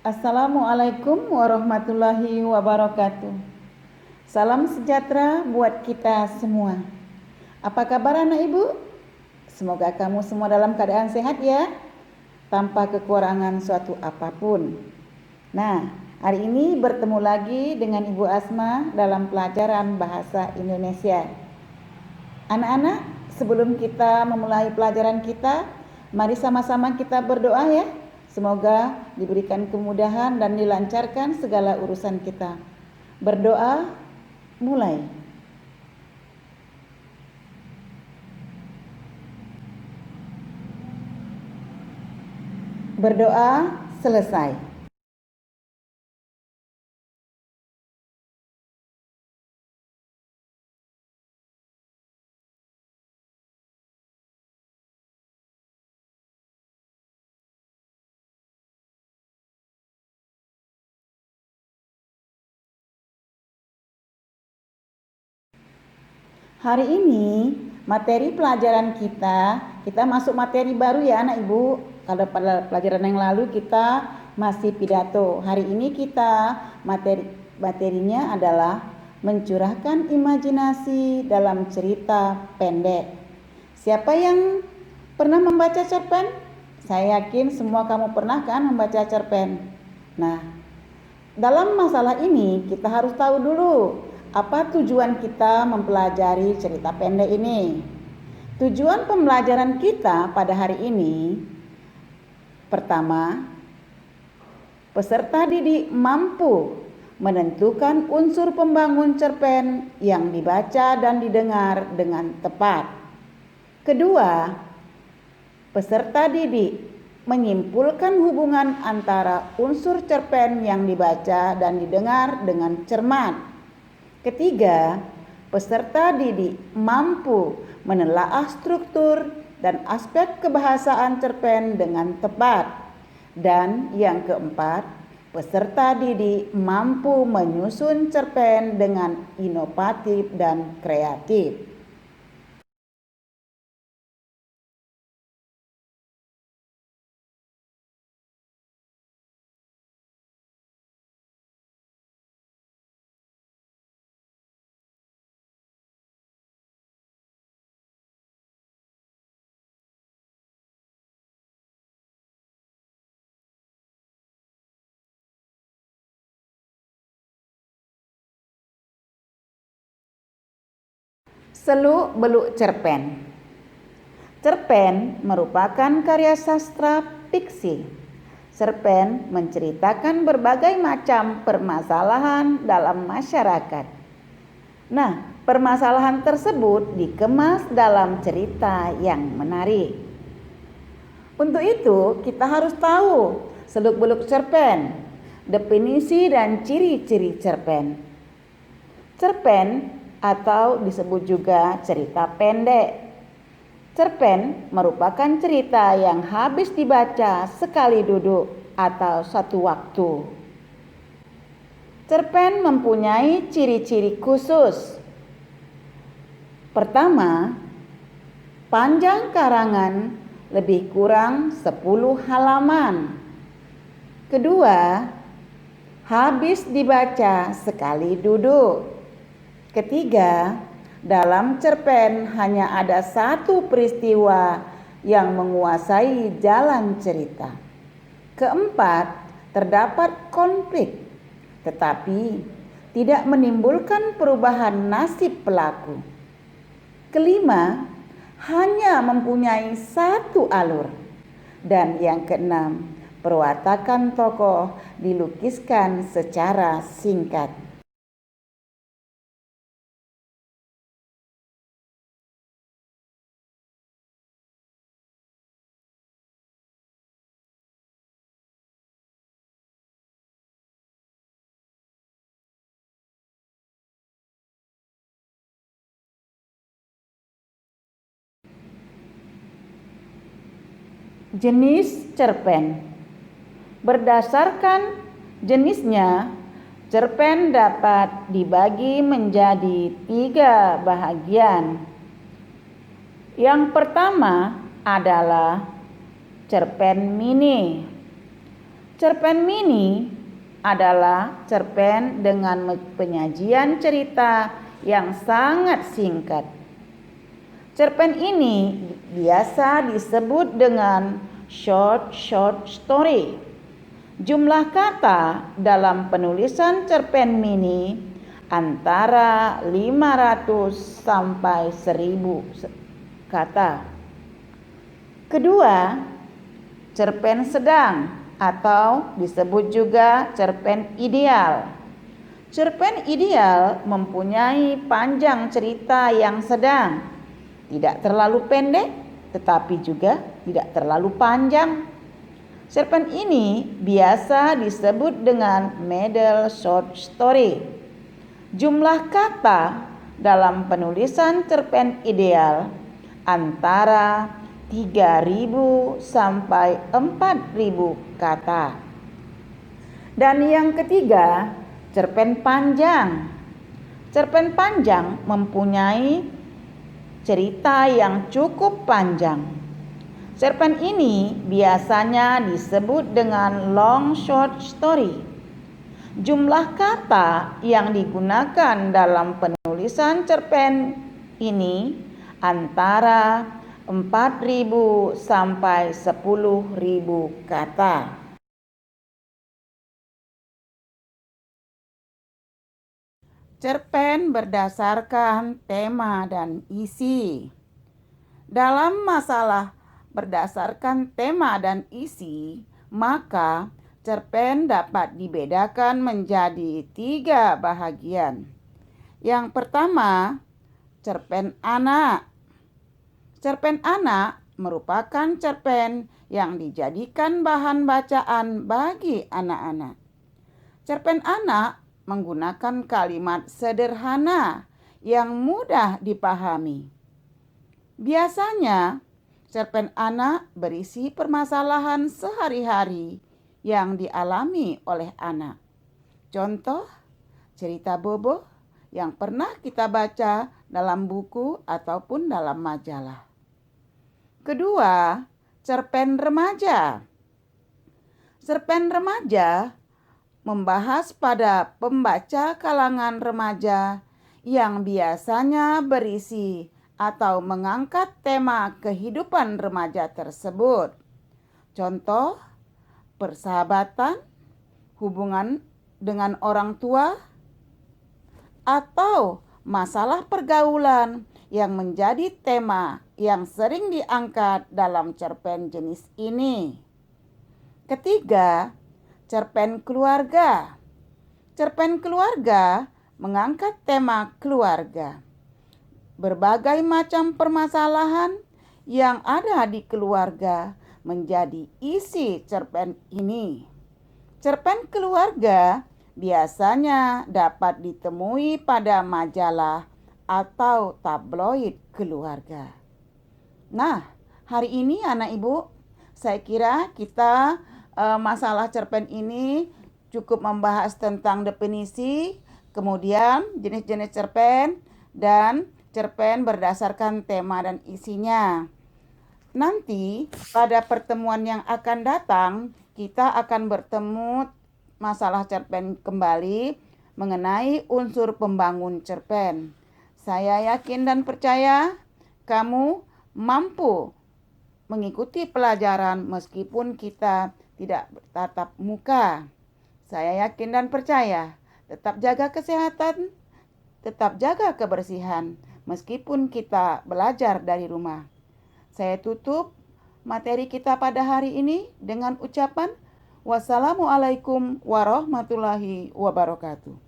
Assalamualaikum warahmatullahi wabarakatuh. Salam sejahtera buat kita semua. Apa kabar anak ibu? Semoga kamu semua dalam keadaan sehat ya, tanpa kekurangan suatu apapun. Nah, hari ini bertemu lagi dengan Ibu Asma dalam pelajaran bahasa Indonesia. Anak-anak, sebelum kita memulai pelajaran kita, mari sama-sama kita berdoa ya. Semoga diberikan kemudahan dan dilancarkan segala urusan kita. Berdoa, mulai. Berdoa, selesai. Hari ini materi pelajaran kita masuk materi baru ya anak ibu. Kalau pada pelajaran yang lalu kita masih pidato. Hari ini kita materinya adalah mencurahkan imajinasi dalam cerita pendek. Siapa yang pernah membaca cerpen? Saya yakin semua kamu pernah kan membaca cerpen. Nah, dalam masalah ini kita harus tahu dulu apa tujuan kita mempelajari cerita pendek ini. Tujuan pembelajaran kita pada hari ini, pertama, peserta didik mampu menentukan unsur pembangun cerpen yang dibaca dan didengar dengan tepat. Kedua, peserta didik menyimpulkan hubungan antara unsur cerpen yang dibaca dan didengar dengan cermat. Ketiga, peserta didik mampu menelaah struktur dan aspek kebahasaan cerpen dengan tepat. Dan yang keempat, peserta didik mampu menyusun cerpen dengan inovatif dan kreatif. Seluk-beluk cerpen. Cerpen merupakan karya sastra fiksi. Cerpen menceritakan berbagai macam permasalahan dalam masyarakat. Nah, permasalahan tersebut dikemas dalam cerita yang menarik. Untuk itu, kita harus tahu seluk-beluk cerpen, definisi dan ciri-ciri cerpen. Cerpen atau disebut juga cerita pendek. Cerpen merupakan cerita yang habis dibaca sekali duduk atau satu waktu. Cerpen mempunyai ciri-ciri khusus. Pertama, panjang karangan lebih kurang 10 halaman. Kedua, habis dibaca sekali duduk. Ketiga, dalam cerpen hanya ada satu peristiwa yang menguasai jalan cerita. Keempat, terdapat konflik, tetapi tidak menimbulkan perubahan nasib pelaku. Kelima, hanya mempunyai satu alur. Dan yang keenam, perwatakan tokoh dilukiskan secara singkat. Jenis cerpen. Berdasarkan jenisnya, cerpen dapat dibagi menjadi 3 bahagian. Yang pertama adalah cerpen mini. Cerpen mini adalah cerpen dengan penyajian cerita yang sangat singkat. Cerpen ini biasa disebut dengan short story. Jumlah kata dalam penulisan cerpen mini antara 500 sampai 1000 kata. Kedua, cerpen sedang atau disebut juga cerpen ideal. Cerpen ideal mempunyai panjang cerita yang sedang, tidak terlalu pendek tetapi juga tidak terlalu panjang. Cerpen ini biasa disebut dengan middle short story. Jumlah kata dalam penulisan cerpen ideal antara 3.000 sampai 4.000 kata. Dan yang ketiga, cerpen panjang. Cerpen panjang mempunyai cerita yang cukup panjang. Cerpen ini biasanya disebut dengan long short story. Jumlah kata yang digunakan dalam penulisan cerpen ini antara 4.000 sampai 10.000 kata. Cerpen berdasarkan tema dan isi. Dalam masalah berdasarkan tema dan isi, maka cerpen dapat dibedakan menjadi 3 bahagian. Yang pertama, cerpen anak. Cerpen anak merupakan cerpen yang dijadikan bahan bacaan bagi anak-anak. Cerpen anak menggunakan kalimat sederhana yang mudah dipahami. Biasanya, cerpen anak berisi permasalahan sehari-hari yang dialami oleh anak. Contoh, cerita bobo yang pernah kita baca dalam buku ataupun dalam majalah. Kedua, cerpen remaja. Cerpen remaja membahas pada pembaca kalangan remaja yang biasanya berisi atau mengangkat tema kehidupan remaja tersebut. Contoh, persahabatan, hubungan dengan orang tua, atau masalah pergaulan yang menjadi tema yang sering diangkat dalam cerpen jenis ini. Ketiga, cerpen keluarga. Cerpen keluarga mengangkat tema keluarga. Berbagai macam permasalahan yang ada di keluarga menjadi isi cerpen ini. Cerpen keluarga biasanya dapat ditemui pada majalah atau tabloid keluarga. Nah, hari ini anak ibu, saya kira kita masalah cerpen ini cukup membahas tentang definisi, kemudian jenis-jenis cerpen, dan cerpen berdasarkan tema dan isinya. Nanti pada pertemuan yang akan datang, kita akan bertemu masalah cerpen kembali mengenai unsur pembangun cerpen. Saya yakin dan percaya kamu mampu mengikuti pelajaran meskipun kita tidak bertatap muka. Saya yakin dan percaya, tetap jaga kesehatan, tetap jaga kebersihan meskipun kita belajar dari rumah. Saya tutup materi kita pada hari ini dengan ucapan wassalamualaikum warahmatullahi wabarakatuh.